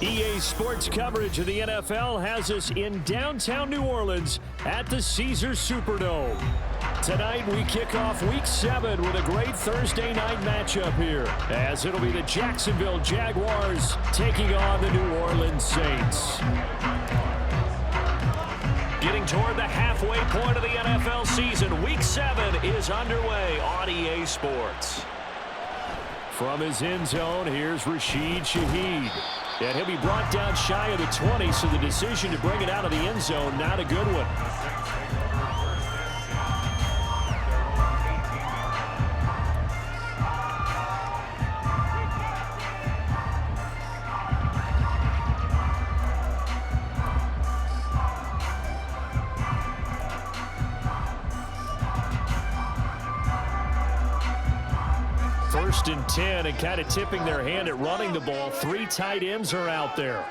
EA Sports coverage of the NFL has us in downtown New Orleans at the Caesars Superdome. Tonight we kick off Week 7 with a great Thursday night matchup here, as it'll be the Jacksonville Jaguars taking on the New Orleans Saints. Getting toward the halfway point of the NFL season, Week 7 is underway on EA Sports. From his end zone, here's Rashid Shaheed. And he'll be brought down shy of the 20, so the decision to bring it out of the end zone, not a good one. First and 10, and kind of tipping their hand at running the ball. 3 tight ends are out there.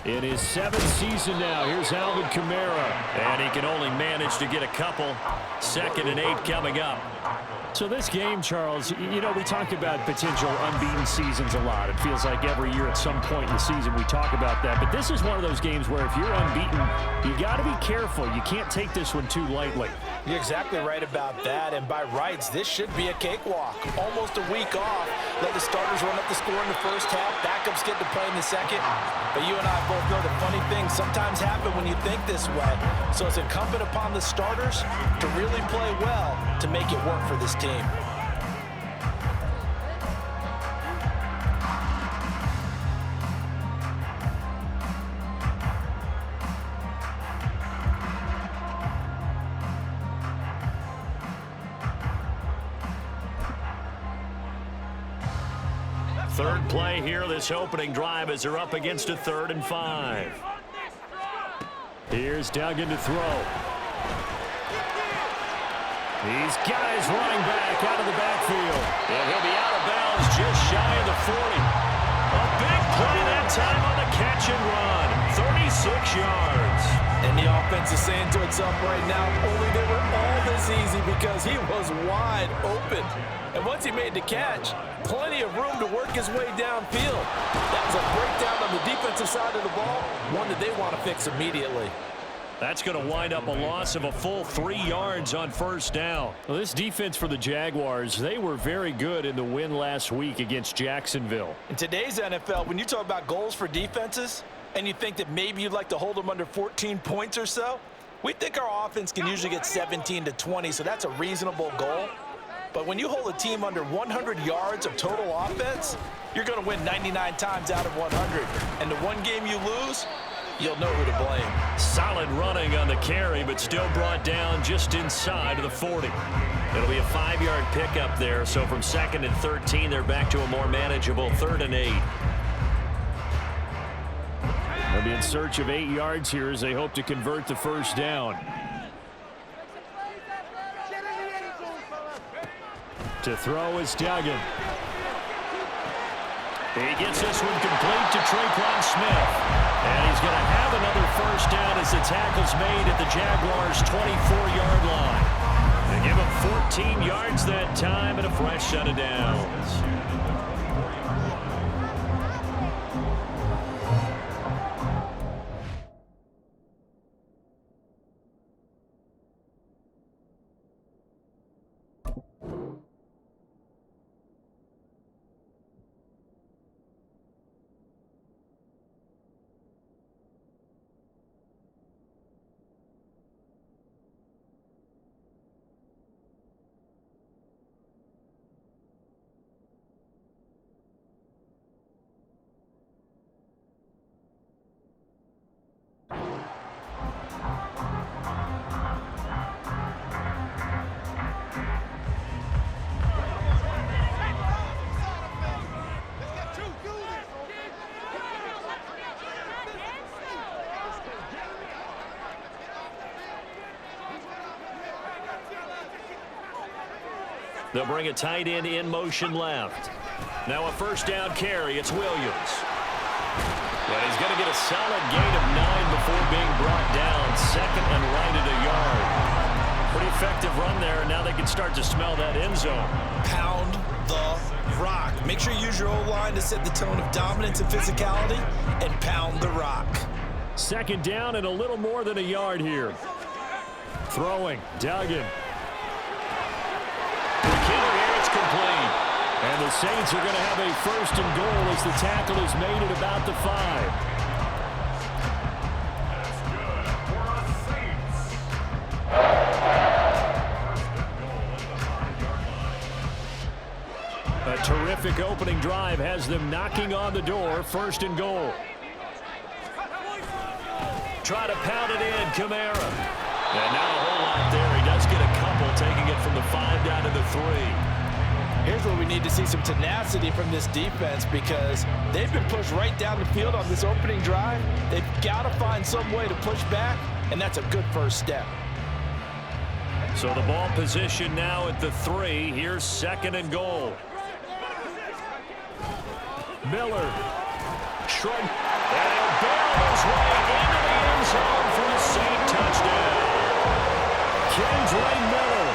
In his 7th season now, here's Alvin Kamara. And he can only manage to get a couple. 2nd and 8 coming up. So this game, Charles, you know, we talk about potential unbeaten seasons a lot. It feels like every year at some point in the season we talk about that. But this is one of those games where if you're unbeaten, you got to be careful. You can't take this one too lightly. You're exactly right about that, and by rights, this should be a cakewalk. Almost a week off. Let the starters run up the score in the first half. Backups get to play in the second. But you and I both know the funny things sometimes happen when you think this way. So it's incumbent upon the starters to really play well to make it work for this team. Third play here, this opening drive, as they're up against a 3rd and 5. Here's Duggan to throw. These guys running back out of the backfield. And he'll be out of bounds just shy of the 40. A big play that time on the catch and run. 36 yards. And the offense is saying to itself right now, only they were all this easy because he was wide open. And once he made the catch, plenty of room to work his way downfield. That was a breakdown on the defensive side of the ball, one that they want to fix immediately. That's going to wind up a loss of a full 3 yards on first down. Well, this defense for the Jaguars, they were very good in the win last week against Jacksonville. In today's NFL, when you talk about goals for defenses, and you think that maybe you'd like to hold them under 14 points or so, we think our offense can usually get 17 to 20, so that's a reasonable goal. But when you hold a team under 100 yards of total offense, you're going to win 99 times out of 100. And the one game you lose, you'll know who to blame. Solid running on the carry, but still brought down just inside of the 40. It'll be a 5-yard pickup there, so from 2nd and 13, they're back to a more manageable 3rd and 8. They'll be in search of 8 yards here as they hope to convert the first down. To throw is Duggan. He gets this one complete to Traquan Smith. And he's going to have another first down as the tackle's made at the Jaguars' 24-yard line. They give him 14 yards that time and a fresh set of downs. They'll bring a tight end in motion left. Now a first down carry. It's Williams. And he's going to get a solid gain of 9 before being brought down. 2nd and right at a yard. Pretty effective run there, and now they can start to smell that end zone. Pound the rock. Make sure you use your O-line to set the tone of dominance and physicality and pound the rock. Second down and a little more than a yard here. Throwing, Duggan. The killer here, it's complete. And the Saints are going to have a first and goal as the tackle is made at about the 5. A terrific opening drive has them knocking on the door. First and goal. Try to pound it in, Kamara. And not a whole lot there. He does get a couple, taking it from the 5 down to the 3. Here's where we need to see some tenacity from this defense because they've been pushed right down the field on this opening drive. They've got to find some way to push back, and that's a good first step. So the ball position now at the 3. Here's second and goal. Miller. Shrug. And he'll barrel his way into the end zone for the Saint touchdown. Kendra Miller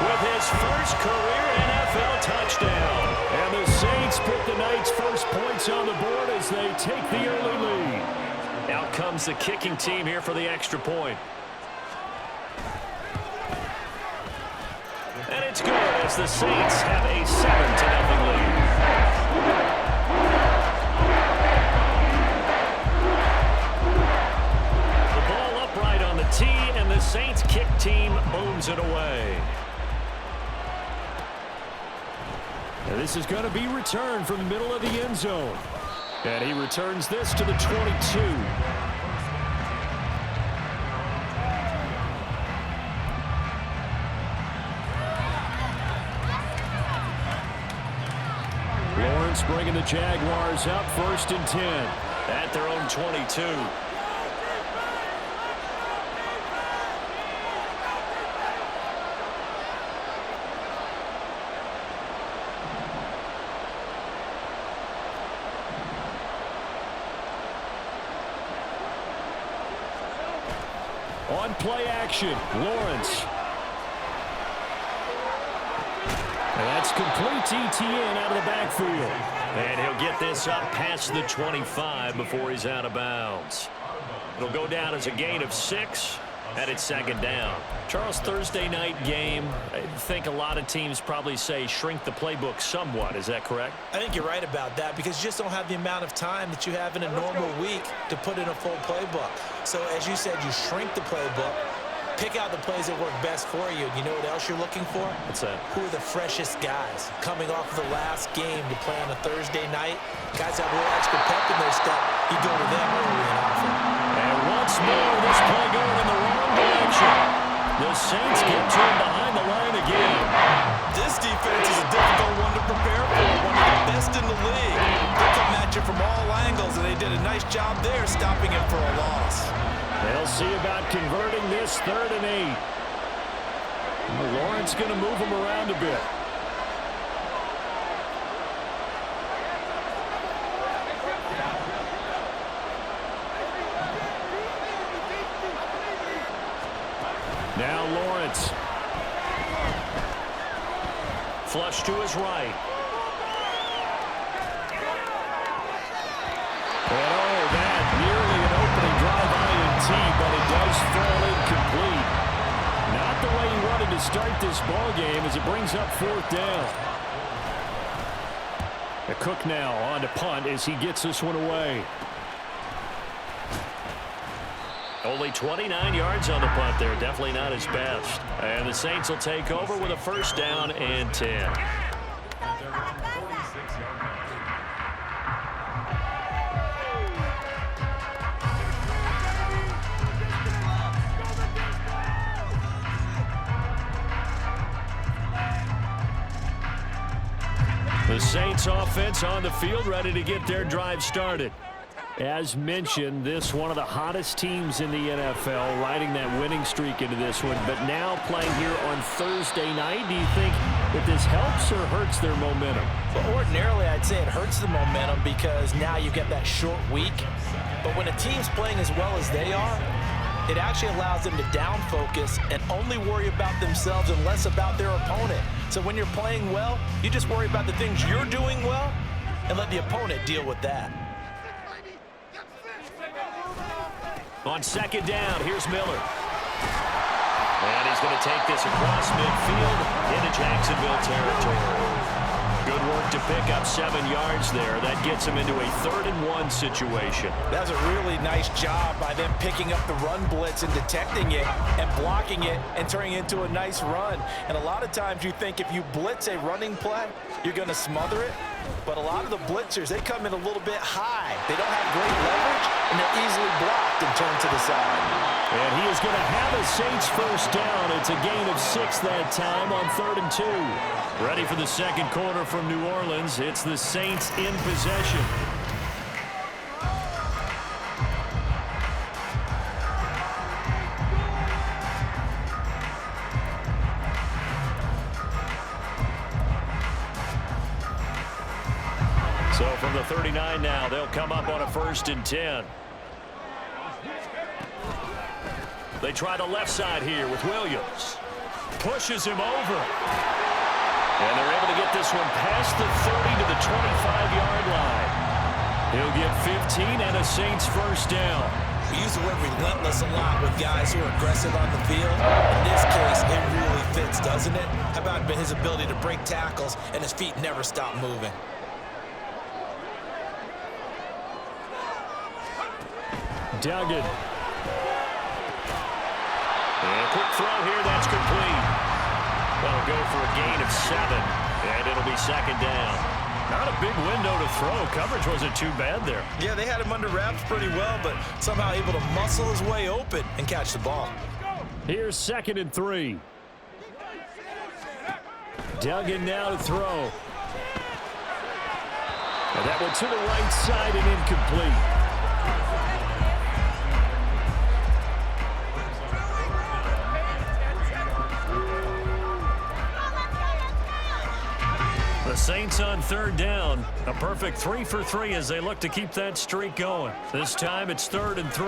with his first career NFL touchdown. And the Saints put the Knights' first points on the board as they take the early lead. Out comes the kicking team here for the extra point. And it's good as the Saints have a 7-0 lead. Tee, and the Saints kick team booms it away. And this is going to be returned from the middle of the end zone. And he returns this to the 22. Lawrence bringing the Jaguars up first and 10 at their own 22. On play action, Lawrence. And that's complete to Etienne out of the backfield. And he'll get this up past the 25 before he's out of bounds. It'll go down as a gain of 6, and it's second down. Charles, Thursday night game, I think a lot of teams probably say shrink the playbook somewhat. Is that correct? I think you're right about that because you just don't have the amount of time that you have in a normal week to put in a full playbook. So as you said, you shrink the playbook, pick out the plays that work best for you. You know what else you're looking for? What's that? Who are the freshest guys coming off of the last game to play on a Thursday night? Guys that have a little extra pep in their step, you go to them early and often. And once more, this play going in the wrong direction. The Saints get to him behind the line again. This defense is a difficult one to prepare for, one of the best in the league. They come at you from all angles, and they did a nice job there stopping him for a loss. They'll see about converting this 3rd and 8. Lawrence going to move him around a bit. Now Lawrence. Flush to his right. And oh, that nearly an opening drive INT, but it does fall incomplete. Not the way he wanted to start this ball game as it brings up 4th down. A Cook now on to punt as he gets this one away. Only 29 yards on the punt there. Definitely not his best. And the Saints will take over with a 1st down and 10. The Saints offense on the field, ready to get their drive started. As mentioned, this one of the hottest teams in the NFL, riding that winning streak into this one, but now playing here on Thursday night. Do you think that this helps or hurts their momentum? Well, ordinarily, I'd say it hurts the momentum because now you get that short week. But when a team's playing as well as they are, it actually allows them to down focus and only worry about themselves and less about their opponent. So when you're playing well, you just worry about the things you're doing well and let the opponent deal with that. On second down, here's Miller. And he's going to take this across midfield into Jacksonville territory. Good work to pick up 7 yards there. That gets him into a 3rd-and-1 situation. That was a really nice job by them picking up the run blitz and detecting it and blocking it and turning it into a nice run. And a lot of times you think if you blitz a running play, you're going to smother it. But a lot of the blitzers, they come in a little bit high. They don't have great leverage, and they're easily blocked and turned to the side. And he is going to have a Saints first down. It's a gain of 6 that time on 3rd and 2. Ready for the second quarter from New Orleans. It's the Saints in possession. So from the 39 now, they'll come up on a 1st and 10. They try the left side here with Williams. Pushes him over. And they're able to get this one past the 30 to the 25-yard line. He'll get 15 and a Saints first down. We use the word relentless a lot with guys who are aggressive on the field. In this case, it really fits, doesn't it? How about his ability to break tackles and his feet never stop moving? Duggan. And a quick throw here, that's complete. That'll go for a gain of 7, and it'll be 2nd down. Not a big window to throw. Coverage wasn't too bad there. Yeah, they had him under wraps pretty well, but somehow able to muscle his way open and catch the ball. Here's 2nd and 3. Duggan now to throw. And that one to the right side and incomplete. The Saints on 3rd down. A perfect 3 for 3 as they look to keep that streak going. This time it's 3rd and 3.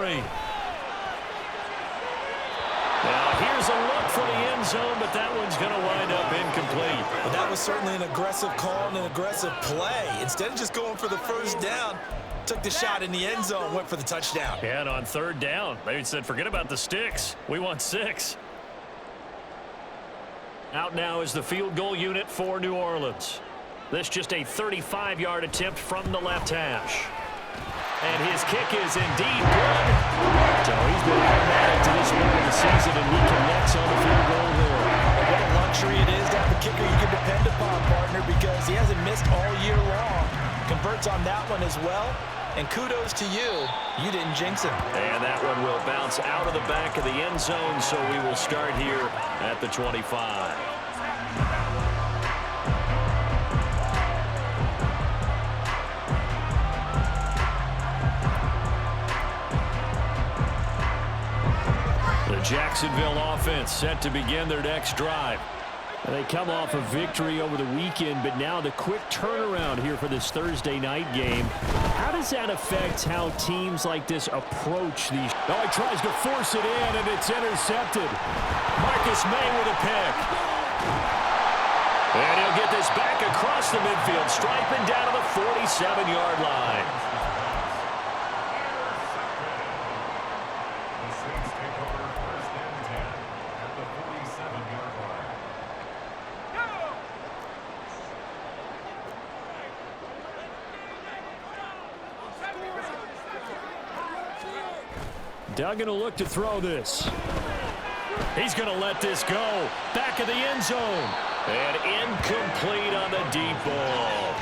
Now here's a look for the end zone, but that one's going to wind up incomplete. But that was certainly an aggressive call and an aggressive play. Instead of just going for the first down, took the shot in the end zone, went for the touchdown. Yeah, and on 3rd down, they said, forget about the sticks. We want 6. Out now is the field goal unit for New Orleans. This just a 35-yard attempt from the left hash. And his kick is indeed good. So he's been automatic to this point of the season, and he connects on the field goal there. And what a luxury it is to have a kicker you can depend upon, partner, because he hasn't missed all year long. Converts on that one as well. And kudos to you. You didn't jinx him. And that one will bounce out of the back of the end zone, so we will start here at the 25. The Jacksonville offense set to begin their next drive. They come off a victory over the weekend, but now the quick turnaround here for this Thursday night game. How does that affect how teams like this approach these? Oh, he tries to force it in, and it's intercepted. Marcus May with a pick. And he'll get this back across the midfield, striping down to the 47-yard line. Duggan will look to throw this. He's going to let this go. Back of the end zone. And incomplete on the deep ball.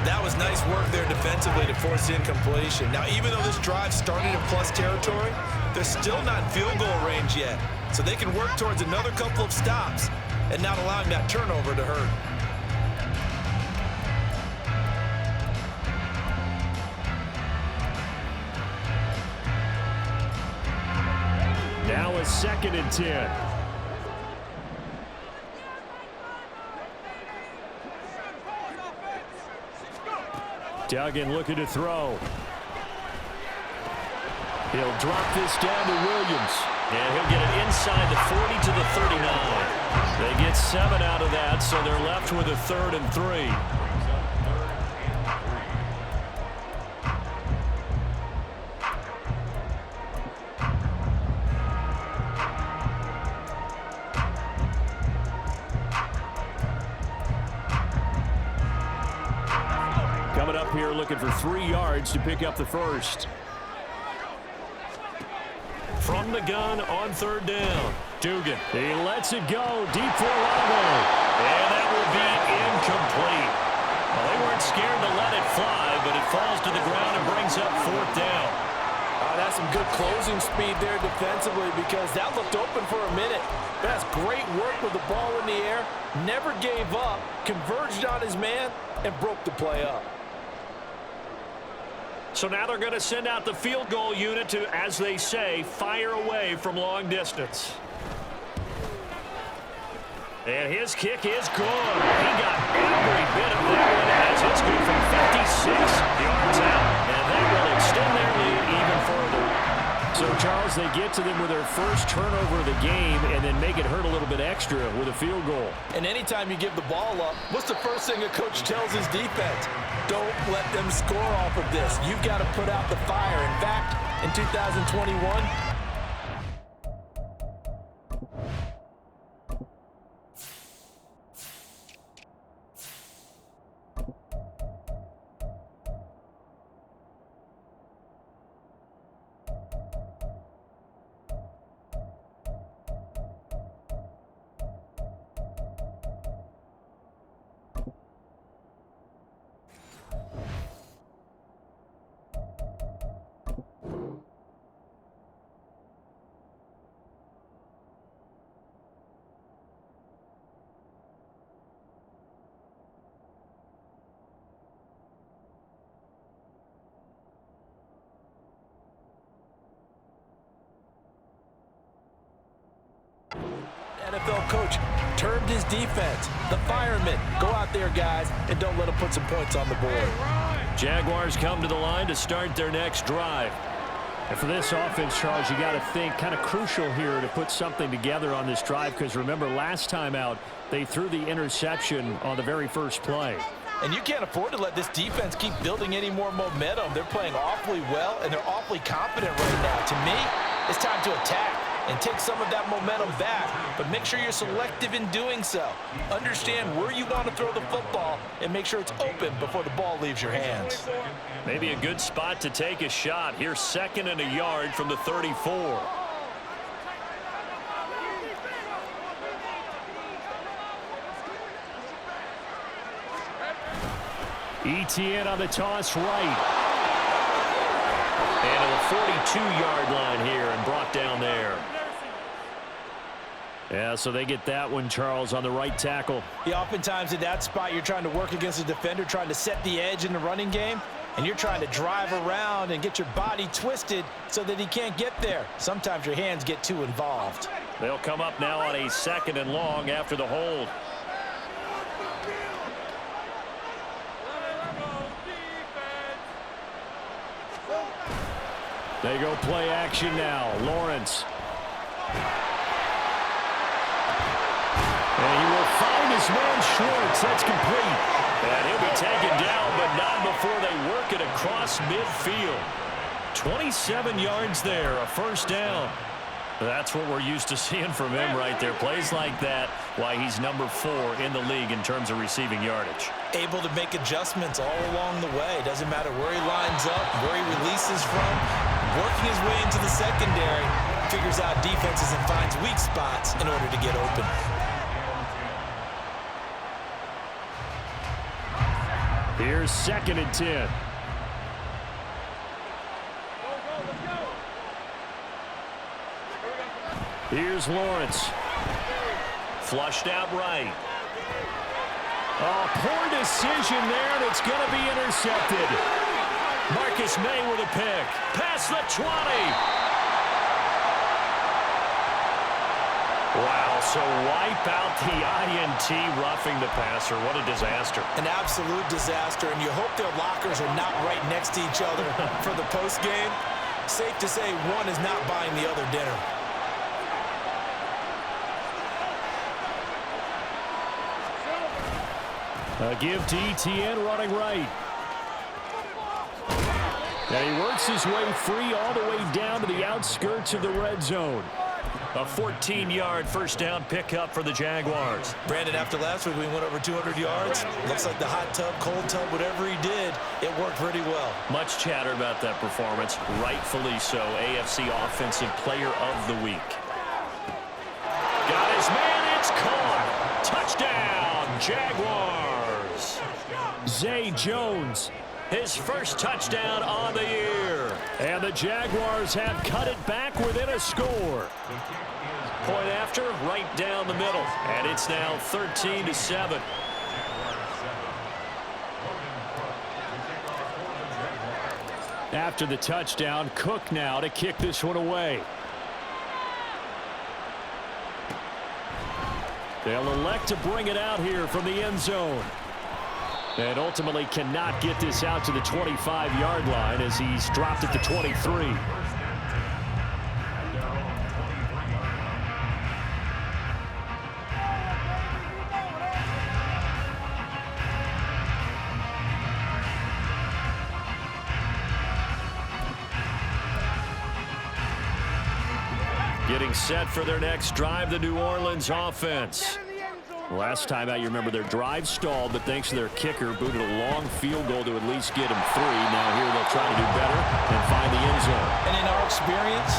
That was nice work there defensively to force incompletion. Now, even though this drive started in plus territory, they're still not in field goal range yet. So they can work towards another couple of stops and not allowing that turnover to hurt. Now a 2nd and 10. Duggan looking to throw. He'll drop this down to Williams. And he'll get it inside the 40 to the 39. They get 7 out of that, so they're left with a 3rd and 3. Coming up here looking for 3 yards to pick up the first. From the gun on 3rd down. Dugan. He lets it go deep for Lago. And that will be incomplete. Well, they weren't scared to let it fly, but it falls to the ground and brings up 4th down. That's some good closing speed there defensively because that looked open for a minute. That's great work with the ball in the air. Never gave up, converged on his man, and broke the play up. So now they're going to send out the field goal unit to, as they say, fire away from long distance. And his kick is good. He got every bit of that one as it's good from 56 yards out. And that will extend their lead even further. So, Charles, they get to them with their first turnover of the game and then make it hurt a little bit extra with a field goal. And anytime you give the ball up, what's the first thing a coach tells his defense? Don't let them score off of this. You've got to put out the fire. In fact, in 2021, NFL coach termed his defense, the firemen. Go out there, guys, and don't let them put some points on the board. Jaguars come to the line to start their next drive. And for this offense, Charles, you got to think kind of crucial here to put something together on this drive because remember last time out they threw the interception on the very first play. And you can't afford to let this defense keep building any more momentum. They're playing awfully well, and they're awfully confident right now. To me, it's time to attack and take some of that momentum back, but make sure you're selective in doing so. Understand where you want to throw the football and make sure it's open before the ball leaves your hands. Maybe a good spot to take a shot. Here's 2nd and a yard from the 34. ETN on the toss right. And to the 42-yard line here and brought down there. Yeah, so they get that one, Charles, on the right tackle. Yeah, oftentimes in that spot, you're trying to work against a defender, trying to set the edge in the running game, and you're trying to drive around and get your body twisted so that he can't get there. Sometimes your hands get too involved. They'll come up now on a 2nd and long after the hold. They go play action now. Lawrence. And he will find his man Schwartz. That's complete. And he'll be taken down, but not before they work it across midfield. 27 yards there, a 1st down. That's what we're used to seeing from him right there. Plays like that, why he's number 4 in the league in terms of receiving yardage. Able to make adjustments all along the way. Doesn't matter where he lines up, where he releases from. Working his way into the secondary, figures out defenses and finds weak spots in order to get open. Here's 2nd and 10. Here's Lawrence. Flushed out right. Oh, poor decision there, and it's going to be intercepted. Marcus May with a pick. Past the 20. Wow, so wipe out the INT roughing the passer. What a disaster. An absolute disaster, and you hope their lockers are not right next to each other for the postgame. Safe to say one is not buying the other dinner. A give to ETN running right. And he works his way free all the way down to the outskirts of the red zone. A 14-yard first down pickup for the Jaguars. Brandon, after last week we went over 200 yards. Looks like the hot tub, cold tub, whatever he did, it worked pretty well. Much chatter about that performance. Rightfully so. AFC Offensive Player of the Week. Got his man. It's caught. Touchdown, Jaguars. Zay Jones, his first touchdown on the year. And the Jaguars have cut it back within a score. Point after, right down the middle. And it's now 13-7. After the touchdown, Cook now to kick this one away. They'll elect to bring it out here from the end zone. And ultimately cannot get this out to the 25-yard line as he's dropped at the 23. Getting set for their next drive, the New Orleans offense. Last time out, you remember their drive stalled, but thanks to their kicker, booted a long field goal to at least get him 3. Now here they'll try to do better and find the end zone. And in our experience,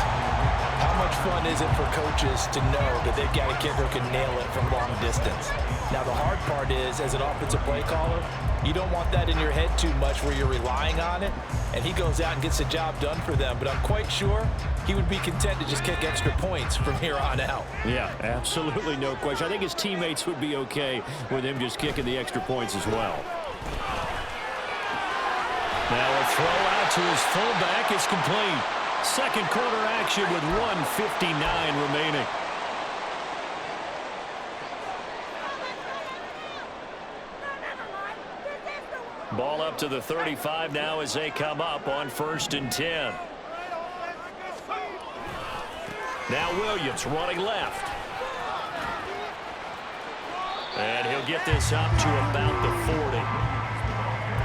how much fun is it for coaches to know that they've got a kicker who can nail it from long distance? Now the hard part is, as an offensive play caller, you don't want that in your head too much where you're relying on it, and he goes out and gets the job done for them. But I'm quite sure he would be content to just kick extra points from here on out. Yeah, absolutely no question. I think his teammates would be okay with him just kicking the extra points as well. Now a throw out to his fullback is complete. Second quarter action with 1:59 remaining. Ball up to the 35 now as they come up on 1st and 10. Now Williams running left. And he'll get this up to about the 40.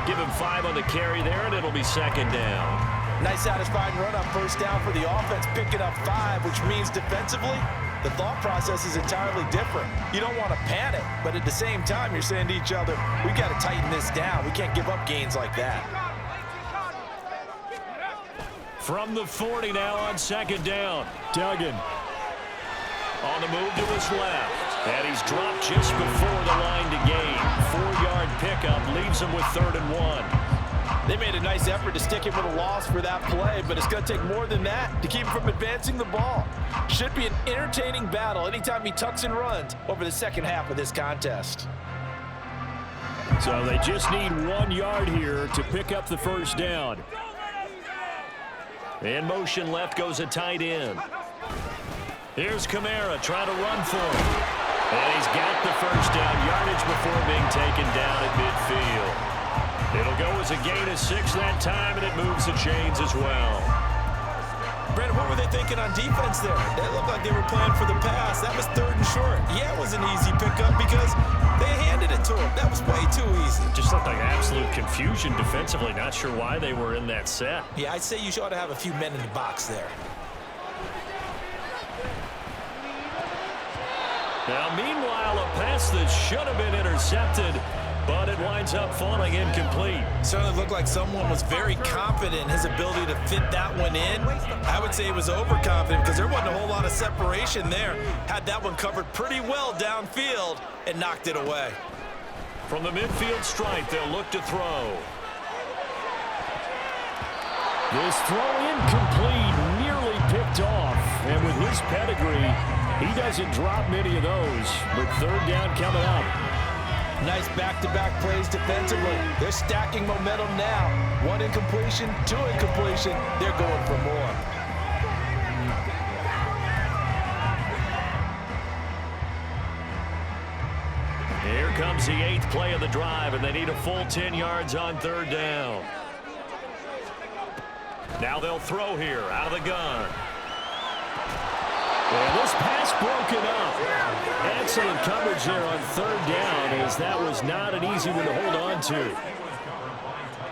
Give him 5 on the carry there, and it'll be 2nd down. Nice satisfying run on first down for the offense, picking up 5, which means defensively, the thought process is entirely different. You don't want to panic, but at the same time, you're saying to each other, we got to tighten this down. We can't give up gains like that. From the 40 now on 2nd down. Duggan on the move to his left. And he's dropped just before the line to gain. 4-yard pickup leaves him with 3rd and 1. They made a nice effort to stick him with a loss for that play, but it's going to take more than that to keep him from advancing the ball. Should be an entertaining battle anytime he tucks and runs over the second half of this contest. So they just need 1 yard here to pick up the first down. In motion left goes a tight end. Here's Kamara trying to run for him. And he's got the first down yardage before being taken down at midfield. It'll go as a gain of 6 that time, and it moves the chains as well. Brandon, what were they thinking on defense there? It looked like they were playing for the pass. That was 3rd and short. Yeah, it was an easy pickup because they handed it to him. That was way too easy. Just looked like absolute confusion defensively. Not sure why they were in that set. Yeah, I'd say you ought to have a few men in the box there. Now, meanwhile, a pass that should have been intercepted, but it winds up falling incomplete. Certainly looked like someone was very confident in his ability to fit that one in. I would say he was overconfident because there wasn't a whole lot of separation there. Had that one covered pretty well downfield and knocked it away. From the midfield stripe, they'll look to throw. This throw incomplete, nearly picked off. And with his pedigree, he doesn't drop many of those. But 3rd down coming up. Nice back-to-back plays defensively. They're stacking momentum now. 1 incompletion, 2 incompletion. They're going for more. Here comes the 8th play of the drive, and they need a full 10 yards on 3rd down. Now they'll throw here out of the gun. And this pass broken up. Excellent coverage there on third down, as that was not an easy one to hold on to.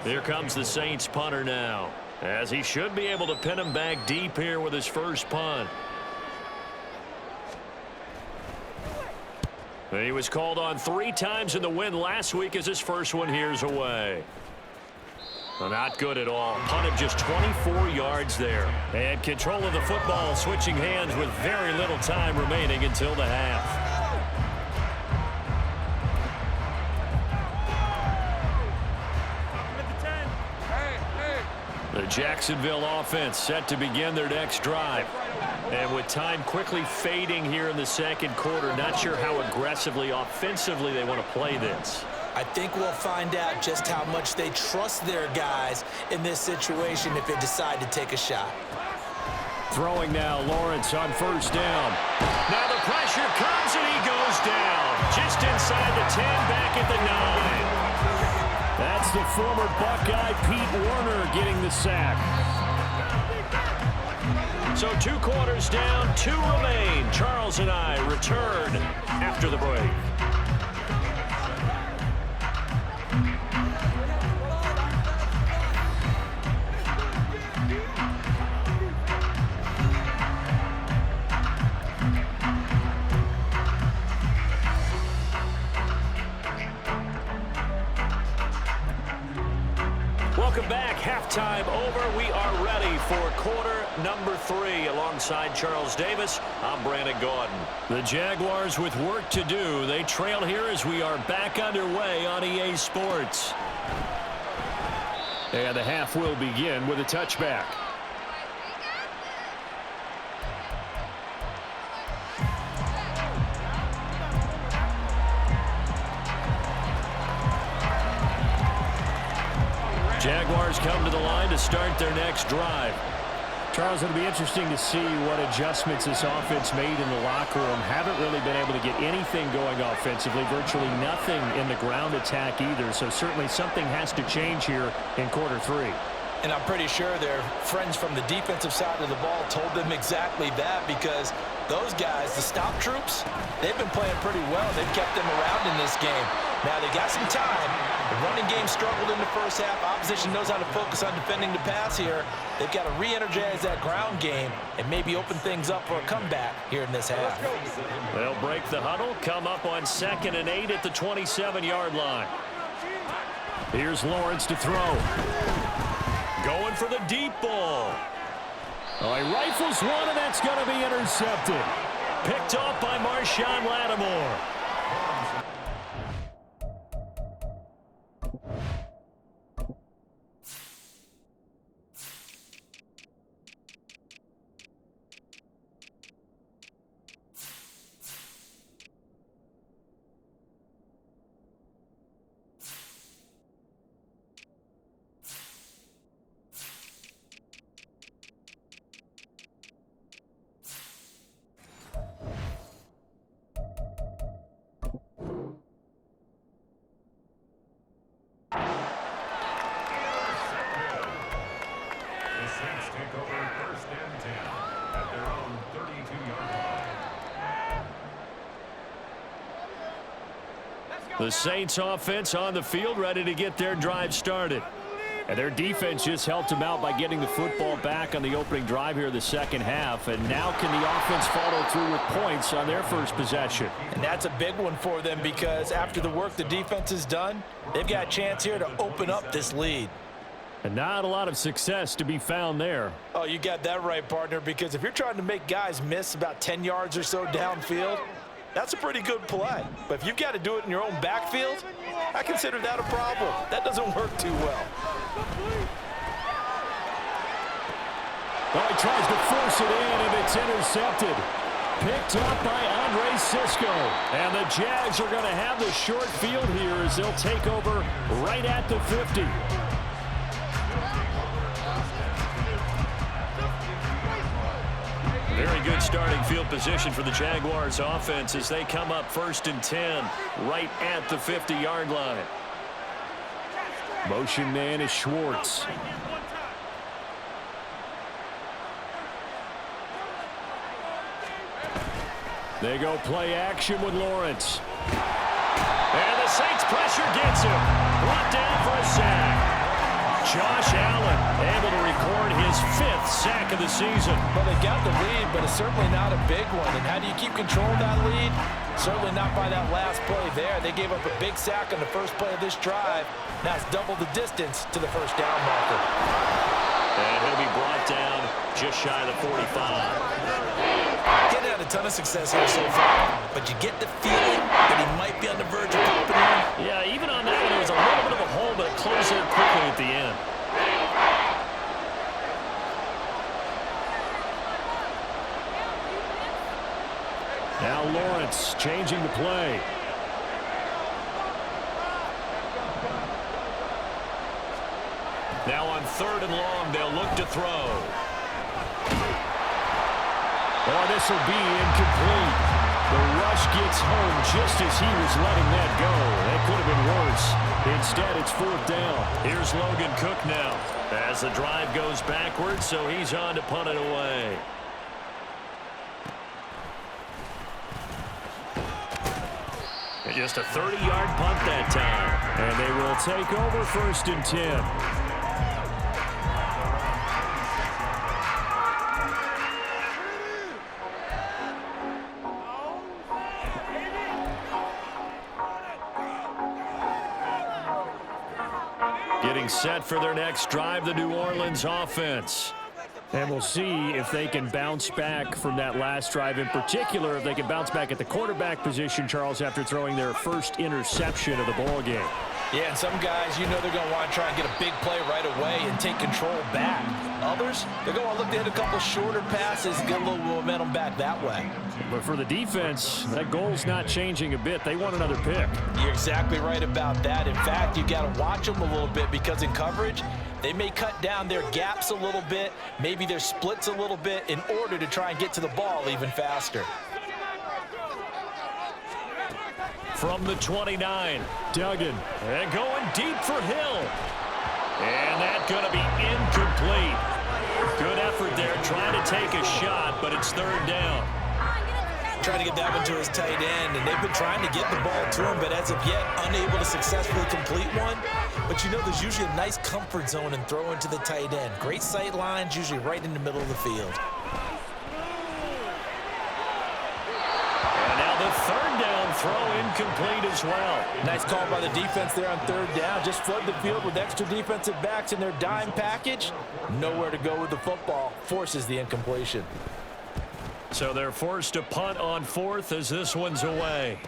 Here comes the Saints punter now, as he should be able to pin him back deep here with his first punt. He was called on 3 times in the win last week, as his first one here's away. Well, not good at all. Punt of just 24 yards there. And control of the football switching hands with very little time remaining until the half. The Jacksonville offense set to begin their next drive. And with time quickly fading here in the second quarter, not sure how aggressively, offensively they want to play this. I think we'll find out just how much they trust their guys in this situation if they decide to take a shot. Throwing now, Lawrence on first down. Now the pressure comes and he goes down. Just inside the 10, back at the 9. That's the former Buckeye Pete Werner getting the sack. So 2 quarters down, 2 remain. Charles and I return after the break. Welcome back. Halftime over. We are ready for quarter number 3. Alongside Charles Davis, I'm Brandon Gaudin. The Jaguars with work to do. They trail here as we are back underway on EA Sports. And the half will begin with a touchback. Jaguars come to the line to start their next drive. Charles, it'll be interesting to see what adjustments this offense made in the locker room. Haven't really been able to get anything going offensively, virtually nothing in the ground attack either. So certainly something has to change here in quarter 3. And I'm pretty sure their friends from the defensive side of the ball told them exactly that, because those guys, the stop troops, they've been playing pretty well. They've kept them around in this game. Now they got some time. The running game struggled in the first half. Opposition knows how to focus on defending the pass here. They've got to re-energize that ground game and maybe open things up for a comeback here in this half. They'll break the huddle, come up on 2nd and 8 at the 27-yard line. Here's Lawrence to throw. Going for the deep ball. Oh, he rifles one, and that's going to be intercepted. Picked off by Marshawn Lattimore. The Saints offense on the field, ready to get their drive started. And their defense just helped them out by getting the football back on the opening drive here in the second half. And now can the offense follow through with points on their first possession? And that's a big one for them, because after the work the defense has done, they've got a chance here to open up this lead. And not a lot of success to be found there. Oh, you got that right, partner, because if you're trying to make guys miss about 10 yards or so downfield, that's a pretty good play. But if you've got to do it in your own backfield, I consider that a problem. That doesn't work too well. Well, he tries to force it in, and it's intercepted. Picked up by Andre Cisco. And the Jags are going to have the short field here as they'll take over right at the 50. Very good starting field position for the Jaguars offense as they come up 1st and 10 right at the 50-yard line. Motion man is Schwartz. They go play action with Lawrence. And the Saints pressure gets him. Brought down for a sack. Josh Allen able to record his 5th sack of the season. Well, they got the lead, but it's certainly not a big one. And how do you keep control of that lead? Certainly not by that last play there. They gave up a big sack on the first play of this drive. Now it's double the distance to the first down marker. And he'll be brought down just shy of the 45. Getting had a ton of success here so far, but you get the feeling that he might be on the verge of popping in. Yeah, even on that one, there was a little bit of a hole, but it closed there quickly at the end. Now Lawrence changing the play. Now on 3rd and long, they'll look to throw. Oh, this will be incomplete. The rush gets home just as he was letting that go. That could have been worse. Instead, it's 4th down. Here's Logan Cook now as the drive goes backwards, so he's on to punt it away. And just a 30-yard punt that time. And they will take over 1st and 10. Getting set for their next drive, the New Orleans offense. And we'll see if they can bounce back from that last drive, in particular, if they can bounce back at the quarterback position, Charles, after throwing their first interception of the ball game. Yeah, and some guys, you know they're going to want to try and get a big play right away and take control back. Others, they're going to look to hit a couple shorter passes and get a little momentum back that way. But for the defense, that goal's not changing a bit. They want another pick. You're exactly right about that. In fact, you got to watch them a little bit because in coverage, they may cut down their gaps a little bit, maybe their splits a little bit in order to try and get to the ball even faster. From the 29, Duggan, and going deep for Hill. And that's going to be incomplete. Good effort there, trying to take a shot, but it's 3rd down. Trying to get that one to his tight end, and they've been trying to get the ball to him, but as of yet, unable to successfully complete one. But you know there's usually a nice comfort zone in throwing to the tight end. Great sight lines, usually right in the middle of the field. And now the 3rd down throw incomplete as well. Nice call by the defense there on 3rd down. Just flood the field with extra defensive backs in their dime package. Nowhere to go with the football. Forces the incompletion. So they're forced to punt on 4th as this one's away.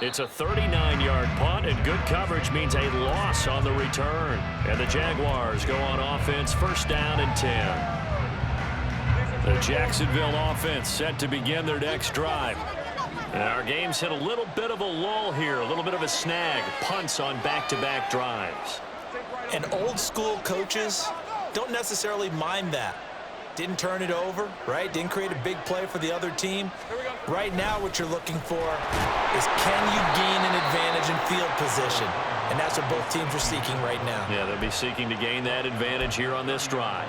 It's a 39-yard punt, and good coverage means a loss on the return. And the Jaguars go on offense, 1st down and 10. The Jacksonville offense set to begin their next drive. And our game's hit a little bit of a lull here, a little bit of a snag. Punts on back-to-back drives. And old-school coaches don't necessarily mind that. Didn't turn it over, right? Didn't create a big play for the other team. Right now, what you're looking for is can you gain an advantage in field position? And that's what both teams are seeking right now. Yeah, they'll be seeking to gain that advantage here on this drive.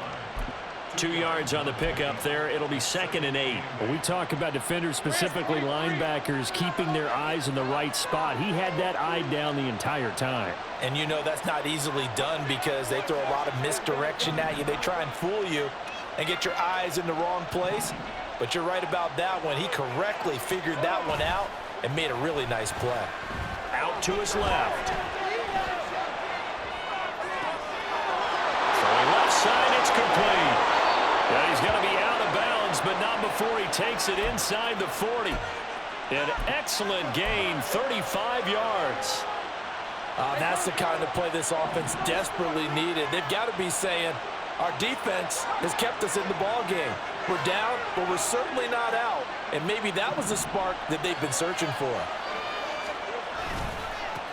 2 yards on the pickup there. It'll be 2nd and 8. When we talk about defenders, specifically linebackers, keeping their eyes in the right spot, he had that eye down the entire time. And you know that's not easily done because they throw a lot of misdirection at you. They try and fool you and get your eyes in the wrong place. But you're right about that one. He correctly figured that one out and made a really nice play. Out to his left. Throwing left side, it's complete. Yeah, he's going to be out of bounds, but not before he takes it inside the 40. An excellent gain, 35 yards. That's the kind of play this offense desperately needed. They've got to be saying, our defense has kept us in the ball game. We're down, but we're certainly not out. And maybe that was the spark that they've been searching for.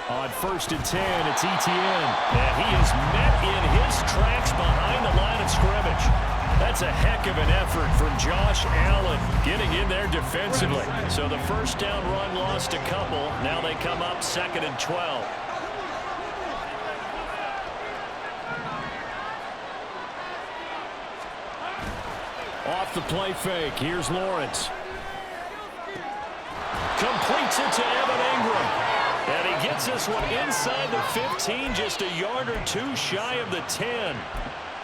On 1st and 10, it's Etienne. And he is met in his tracks behind the line of scrimmage. That's a heck of an effort from Josh Allen getting in there defensively. So the 1st down run lost a couple. Now they come up 2nd and 12. Off the play fake, here's Lawrence. Completes it to Evan Ingram. And he gets this one inside the 15, just a yard or two shy of the 10.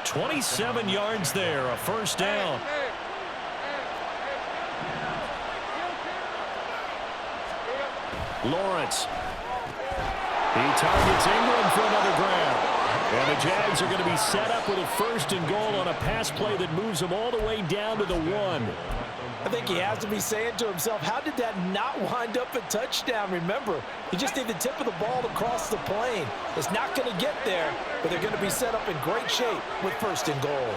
27 yards there, a first down. Lawrence. He targets Ingram for another grab. And the Jags are going to be set up with a first and goal on a pass play that moves them all the way down to the 1. I think he has to be saying to himself, how did that not wind up a touchdown? Remember, he just need the tip of the ball to cross the plane. It's not going to get there, but they're going to be set up in great shape with first and goal.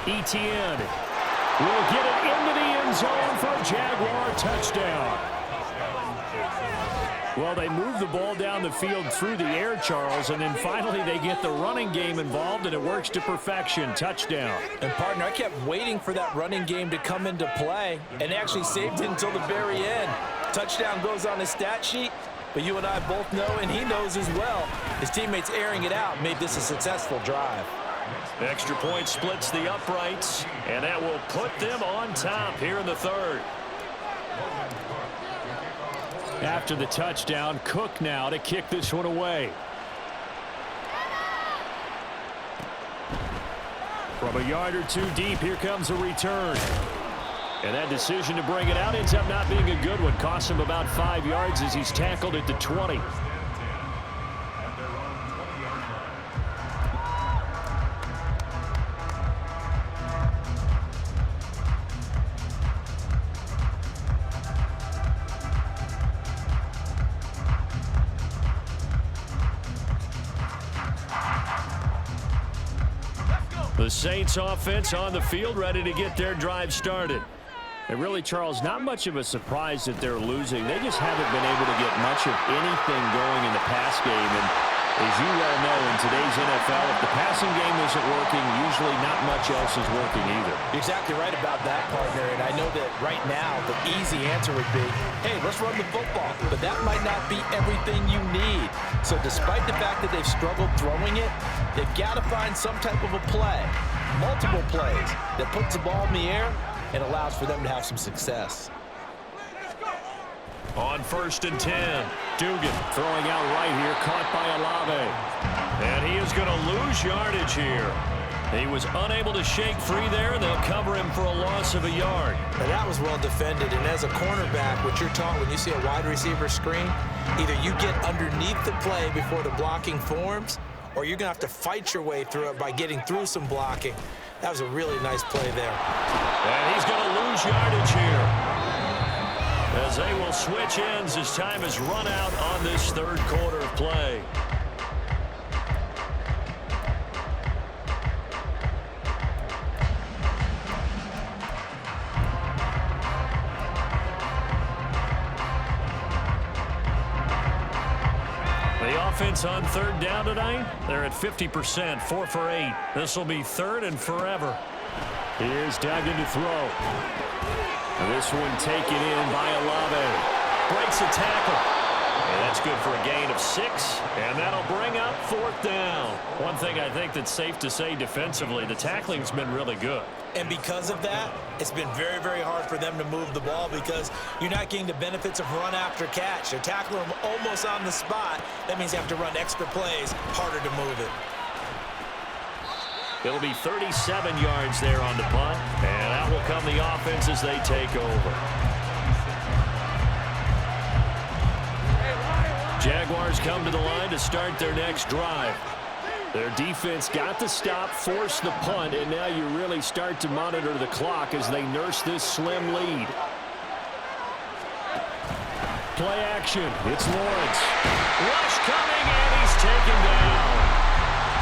Etienne will get it into the end zone for a Jaguar touchdown. Well, they move the ball down the field through the air, Charles, and then finally they get the running game involved, and it works to perfection. Touchdown. And, partner, I kept waiting for that running game to come into play, and actually saved it until the very end. Touchdown goes on his stat sheet, but you and I both know, and he knows as well, his teammates airing it out made this a successful drive. Extra point splits the uprights, and that will put them on top here in the third. After the touchdown, Cook now to kick this one away. From a yard or two deep, here comes a return. And that decision to bring it out ends up not being a good one. Costs him about 5 yards as he's tackled at the 20. The Saints offense on the field, ready to get their drive started. And really, Charles, not much of a surprise that they're losing. They just haven't been able to get much of anything going in the pass game. And as you well know, in today's NFL, if the passing game isn't working, usually not much else is working either. You're exactly right about that, partner. And I know that right now the easy answer would be, hey, let's run the football. But that might not be everything you need. So despite the fact that they've struggled throwing it, they've got to find some type of a play, multiple plays, that puts the ball in the air and allows for them to have some success. On 1st and 10, Dugan throwing out right here, caught by Olave. And he is going to lose yardage here. He was unable to shake free there, and they'll cover him for a loss of a yard. Now that was well defended, and as a cornerback, what you're taught when you see a wide receiver screen, either you get underneath the play before the blocking forms, or you're going to have to fight your way through it by getting through some blocking. That was a really nice play there. And he's going to lose yardage here, as they will switch ends as time is run out on this third quarter of play. The offense on third down tonight, they're at 50%, 4 for 8. This will be third and forever. Here's Duggan to throw. This one taken in by Olave. Breaks a tackle. And that's good for a gain of 6. And that'll bring up 4th down. One thing I think that's safe to say defensively, the tackling's been really good. And because of that, it's been very, very hard for them to move the ball because you're not getting the benefits of run after catch. They're tackling them almost on the spot. That means you have to run extra plays, harder to move it. It'll be 37 yards there on the punt, and out will come the offense as they take over. Jaguars come to the line to start their next drive. Their defense got the stop, forced the punt, and now you really start to monitor the clock as they nurse this slim lead. Play action. It's Lawrence. Rush coming, and he's taken down.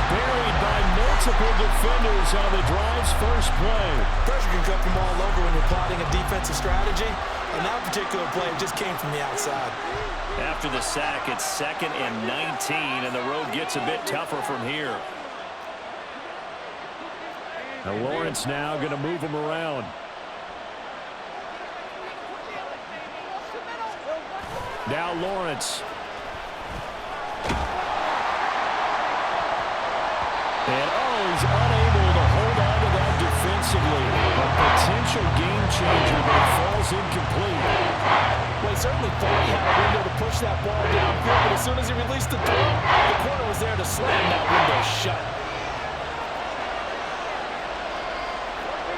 Buried by multiple defenders on the drive's first play. Pressure can come from all over when you're plotting a defensive strategy. And that particular play just came from the outside. After the sack, it's 2nd and 19, and the road gets a bit tougher from here. Now Lawrence now going to move him around. Now Lawrence. And he's unable to hold on to that defensively. A potential game changer, but it falls incomplete. certainly thought he had a window to push that ball downfield, but as soon as he released the throw, the corner was there to slam that window shut.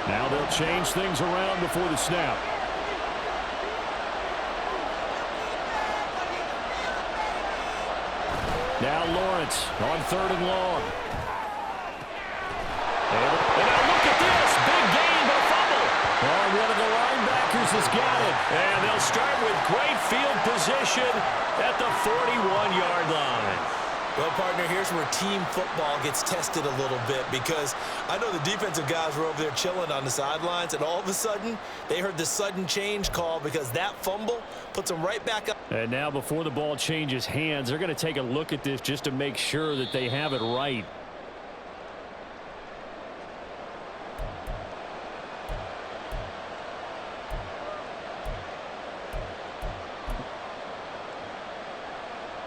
Now they'll change things around before the snap. Now Lawrence on 3rd and long. And now look at this. Big gain, but a fumble. Oh, one of the linebackers has got it. And they'll start with great field position at the 41-yard line. Well, partner, here's where team football gets tested a little bit, because I know the defensive guys were over there chilling on the sidelines, and all of a sudden, they heard the sudden change call because that fumble puts them right back up. And now before the ball changes hands, they're going to take a look at this just to make sure that they have it right.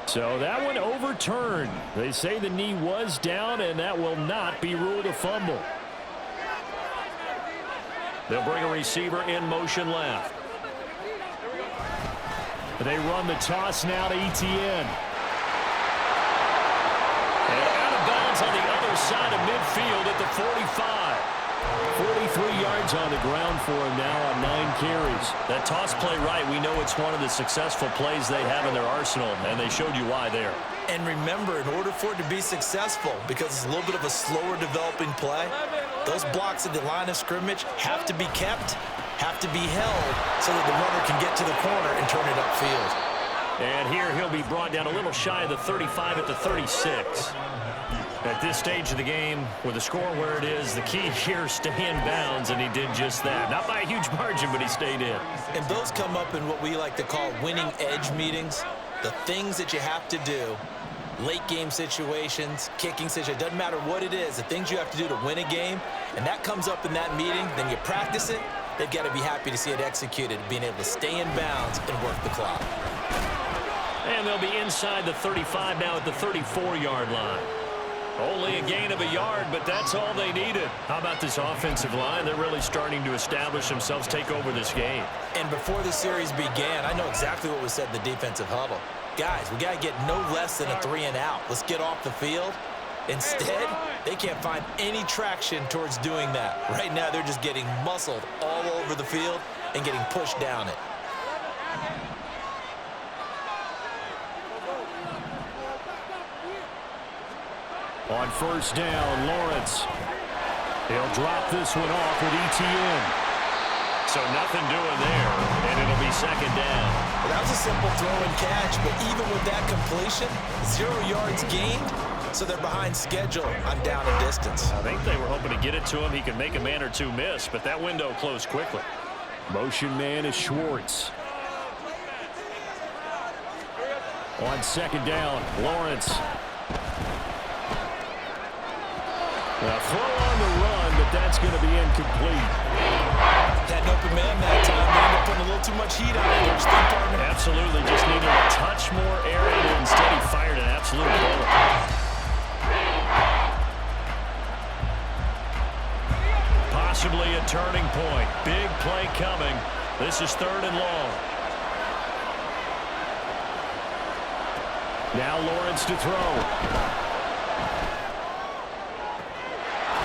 So that one overturned. They say the knee was down, and that will not be ruled a fumble. They'll bring a receiver in motion left. They run the toss now to Etienne. And out of bounds on the other side of midfield at the 45. 43 yards on the ground for him now on 9 carries. That toss play right, we know it's one of the successful plays they have in their arsenal, and they showed you why there. And remember, in order for it to be successful, because it's a little bit of a slower developing play, those blocks at the line of scrimmage have to be kept, have to be held, so that the runner can get to the corner and turn it upfield. And here he'll be brought down a little shy of the 35 at the 36. At this stage of the game, with the score where it is, the key here, stay in bounds, and he did just that. Not by a huge margin, but he stayed in. And those come up in what we like to call winning edge meetings. The things that you have to do, late game situations, kicking situations, doesn't matter what it is, the things you have to do to win a game, and that comes up in that meeting, then you practice it, they've got to be happy to see it executed, being able to stay in bounds and work the clock. And they'll be inside the 35 now at the 34-yard line. Only a gain of a yard, but that's all they needed. How about this offensive line? They're really starting to establish themselves, take over this game. And before the series began, I know exactly what was said in the defensive huddle. Guys, we got to get no less than a 3 and out. Let's get off the field. Instead, they can't find any traction towards doing that. Right now, they're just getting muscled all over the field and getting pushed down it. On 1st down, Lawrence. He'll drop this one off with Etienne. So nothing doing there, and it'll be 2nd down. Well, that was a simple throw and catch, but even with that completion, 0 yards gained, so they're behind schedule on down and distance. I think they were hoping to get it to him. He could make a man or two miss, but that window closed quickly. Motion man is Schwartz. On 2nd down, Lawrence. A throw on the run, but that's going to be incomplete. Had an open man that time. They ended up putting a little too much heat on it. Don't you think, partner? Absolutely. Just needed a touch more area, and instead he fired an absolute bullet. Possibly a turning point. Big play coming. This is 3rd and long. Now Lawrence to throw.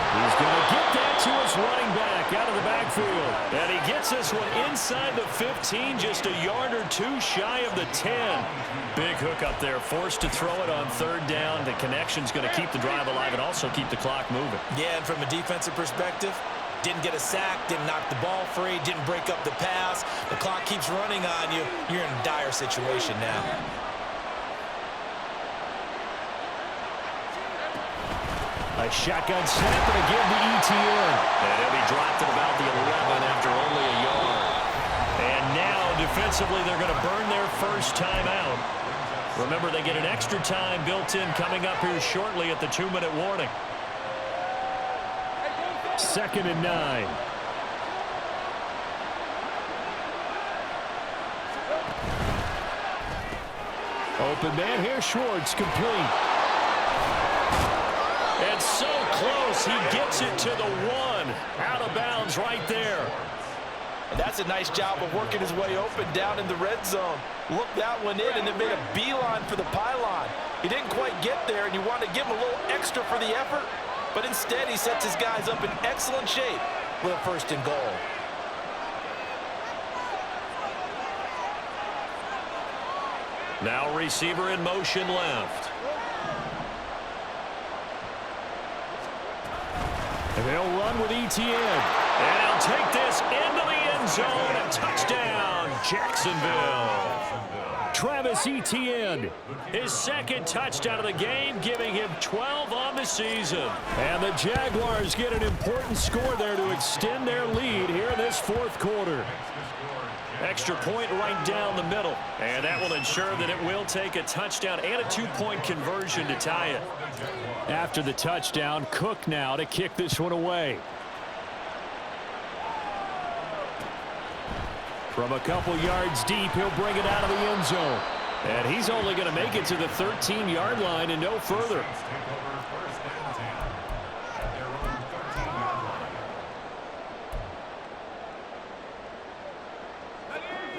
He's going to get that to his running back out of the backfield. And he gets this one inside the 15, just a yard or two shy of the 10. Big hook up there, forced to throw it on 3rd down. The connection's going to keep the drive alive and also keep the clock moving. Yeah, and from a defensive perspective, didn't get a sack, didn't knock the ball free, didn't break up the pass. The clock keeps running on you. You're in a dire situation now. A shotgun snap and again to Etienne. And he'll be dropped at about the 11 after only a yard. And now, defensively, they're going to burn their first time out. Remember, they get an extra time built in coming up here shortly at the 2-minute warning. 2nd and 9. Open man here, Schwartz, complete. And so close, he gets it to the 1. Out of bounds right there. And that's a nice job of working his way open down in the red zone. Looked that one in and then made a beeline for the pylon. He didn't quite get there, and you wanted to give him a little extra for the effort, but instead he sets his guys up in excellent shape with a 1st and goal. Now receiver in motion left. And they'll run with ETN. And he'll take this into the end zone. A touchdown, Jacksonville. Travis Etienne, his 2nd touchdown of the game, giving him 12 on the season. And the Jaguars get an important score there to extend their lead here in this 4th quarter. Extra point right down the middle. And that will ensure that it will take a touchdown and a 2-point conversion to tie it. After the touchdown, Cook now to kick this one away. From a couple yards deep, he'll bring it out of the end zone. And he's only going to make it to the 13-yard line and no further.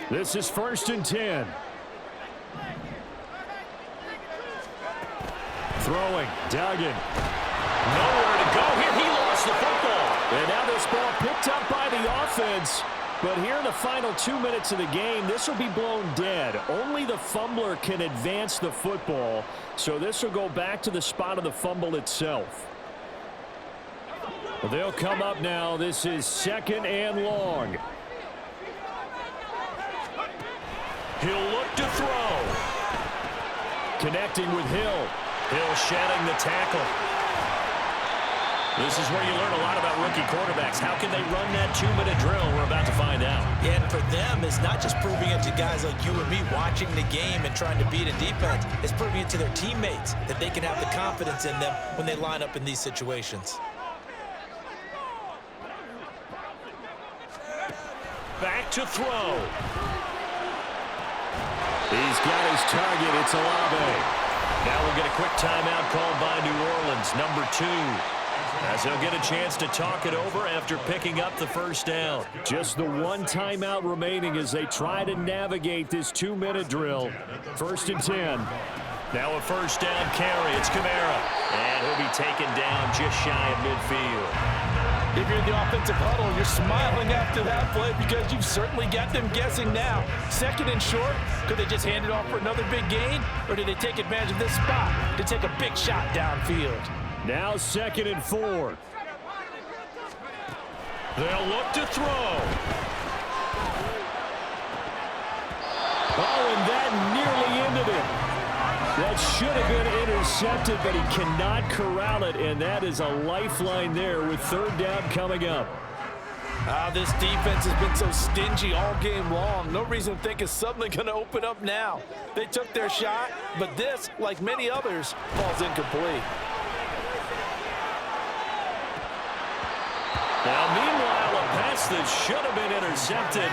This is 1st and 10. Throwing, Duggan. Nowhere to go here. He lost the football. And now this ball picked up by the offense. But here in the final 2 minutes of the game, this will be blown dead. Only the fumbler can advance the football. So this will go back to the spot of the fumble itself. Well, they'll come up now. This is 2nd and long. He'll look to throw. Connecting with Hill. Hill shedding the tackle. This is where you learn a lot about rookie quarterbacks. How can they run that 2-minute drill? We're about to find out. And for them, it's not just proving it to guys like you and me watching the game and trying to beat a defense. It's proving it to their teammates that they can have the confidence in them when they line up in these situations. Back to throw. He's got his target. It's Olave. Now we'll get a quick timeout called by New Orleans, number 2. As they'll get a chance to talk it over after picking up the 1st down. Just the one timeout remaining as they try to navigate this 2-minute drill. 1st and 10. Now a 1st down carry. It's Kamara. And he'll be taken down just shy of midfield. If you're in the offensive huddle, you're smiling after that play because you've certainly got them guessing now. 2nd and short, could they just hand it off for another big gain? Or did they take advantage of this spot to take a big shot downfield? Now 2nd and 4. They'll look to throw. Oh, and that nearly ended it. That should have been intercepted, but he cannot corral it, and that is a lifeline there with 3rd down coming up. This defense has been so stingy all game long. No reason to think it's suddenly going to open up now. They took their shot, but this, like many others, falls incomplete. Now, meanwhile, a pass that should have been intercepted,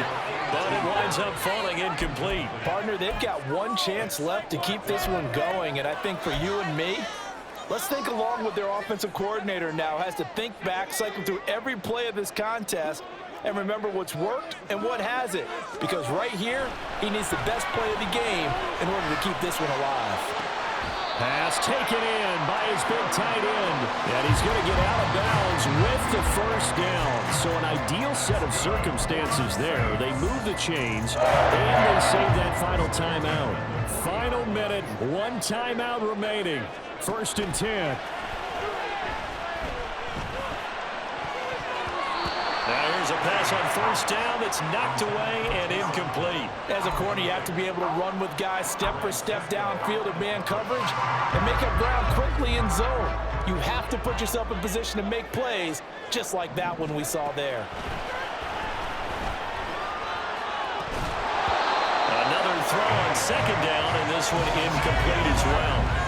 but it winds up falling incomplete. Partner, they've got one chance left to keep this one going, and I think for you and me, let's think along with their offensive coordinator now. Has to think back, cycle through every play of this contest, and remember what's worked and what hasn't. Because right here, he needs the best play of the game in order to keep this one alive. Pass taken in by his big tight end. And he's going to get out of bounds with the 1st down. So an ideal set of circumstances there. They move the chains, and they save that final timeout. Final minute, one timeout remaining. 1st and 10. Now here's a pass on 1st down that's knocked away and incomplete. As a corner, you have to be able to run with guys step for step downfield in man coverage and make up ground quickly in zone. You have to put yourself in position to make plays, just like that one we saw there. Another throw on 2nd down, and this one incomplete as well.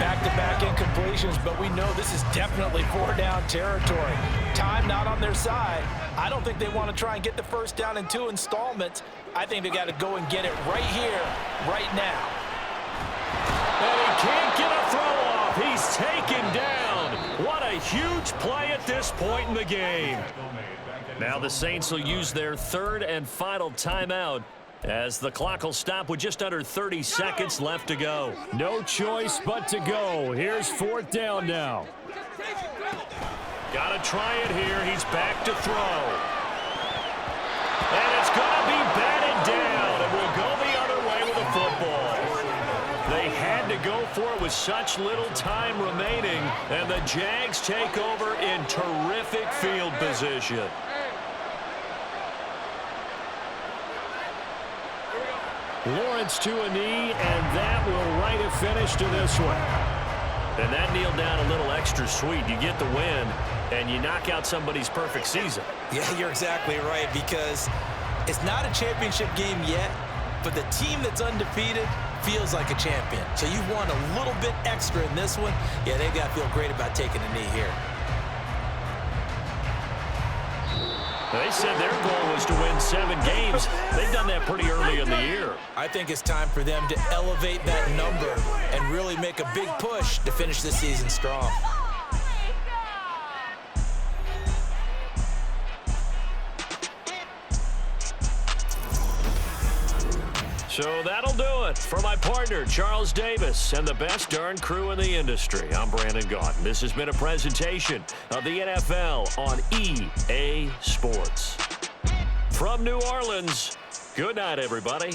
Back-to-back incompletions, but we know this is definitely 4-down territory. Time not on their side. I don't think they want to try and get the 1st down in 2 installments. I think they got to go and get it right here, right now. And he can't get a throw off. He's taken down. What a huge play at this point in the game. Now the Saints will use their third and final timeout as the clock will stop with just under 30 seconds left to go. No choice but to go. Here's 4th down now. Got to try it here. He's back to throw. And it's going to be batted down, and we'll go the other way with the football. They had to go for it with such little time remaining, and the Jags take over in terrific field position. Lawrence to a knee, and that will write a finish to this one. And that kneeled down a little extra sweet. You get the win, and you knock out somebody's perfect season. Yeah, you're exactly right, because it's not a championship game yet, but the team that's undefeated feels like a champion. So you've won a little bit extra in this one. Yeah, they've got to feel great about taking a knee here. They said their goal was to win 7 games. They've done that pretty early in the year. I think it's time for them to elevate that number and really make a big push to finish the season strong. So that'll do it for my partner, Charles Davis, and the best darn crew in the industry. I'm Brandon Gaudin. This has been a presentation of the NFL on EA Sports. From New Orleans, good night, everybody.